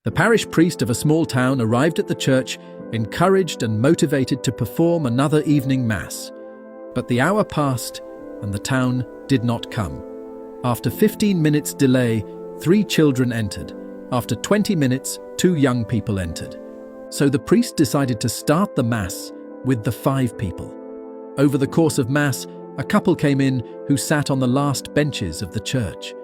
The parish priest of a small town arrived at the church, encouraged and motivated to perform another evening mass. But the hour passed, and the town did not come. After 15 minutes delay, 3 children entered. After 20 minutes, 2 young people entered. So the priest decided to start the mass with the 5 people. Over the course of mass, a couple came in who sat on the last benches of the church.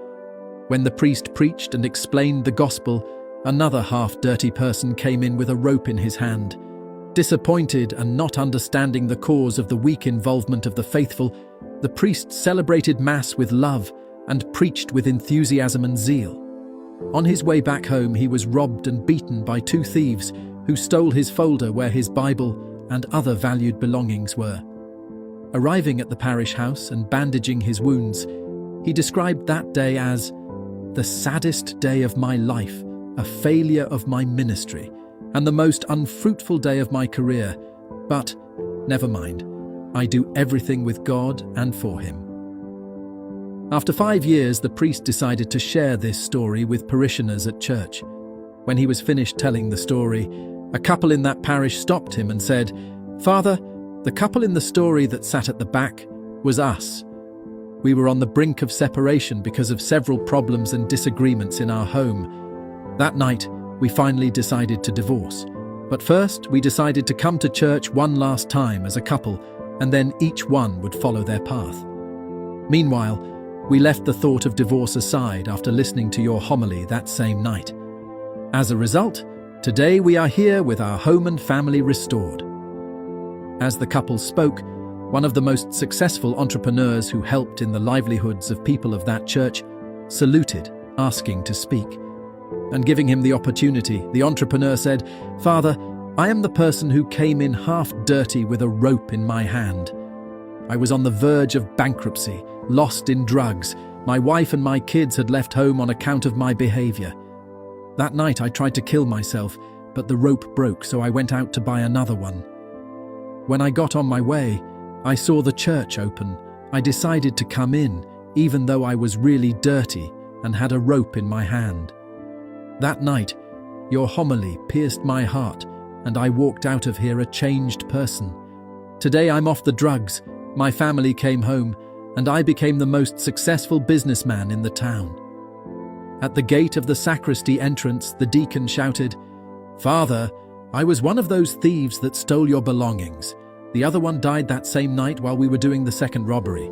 When the priest preached and explained the gospel, another half-dirty person came in with a rope in his hand. Disappointed and not understanding the cause of the weak involvement of the faithful, the priest celebrated Mass with love and preached with enthusiasm and zeal. On his way back home, he was robbed and beaten by 2 thieves who stole his folder where his Bible and other valued belongings were. Arriving at the parish house and bandaging his wounds, he described that day as the saddest day of my life, a failure of my ministry, and the most unfruitful day of my career. But never mind, I do everything with God and for Him. After 5 years, the priest decided to share this story with parishioners at church. When he was finished telling the story, a couple in that parish stopped him and said, "Father, the couple in the story that sat at the back was us. We were on the brink of separation because of several problems and disagreements in our home. That night, we finally decided to divorce. But first, we decided to come to church one last time as a couple, and then each one would follow their path. Meanwhile, we left the thought of divorce aside after listening to your homily that same night. As a result, today we are here with our home and family restored." As the couple spoke, one of the most successful entrepreneurs who helped in the livelihoods of people of that church saluted, asking to speak. And giving him the opportunity, the entrepreneur said, "Father, I am the person who came in half dirty with a rope in my hand. I was on the verge of bankruptcy, lost in drugs. My wife and my kids had left home on account of my behavior. That night I tried to kill myself, but the rope broke, so I went out to buy another one. When I got on my way, I saw the church open. I decided to come in, even though I was really dirty and had a rope in my hand. That night, your homily pierced my heart, and I walked out of here a changed person. Today I'm off the drugs, my family came home, and I became the most successful businessman in the town." At the gate of the sacristy entrance, the deacon shouted, "Father, I was one of those thieves that stole your belongings. The other one died that same night while we were doing the second robbery.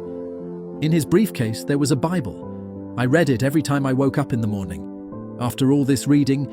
In his briefcase, there was a Bible. I read it every time I woke up in the morning. After all this reading,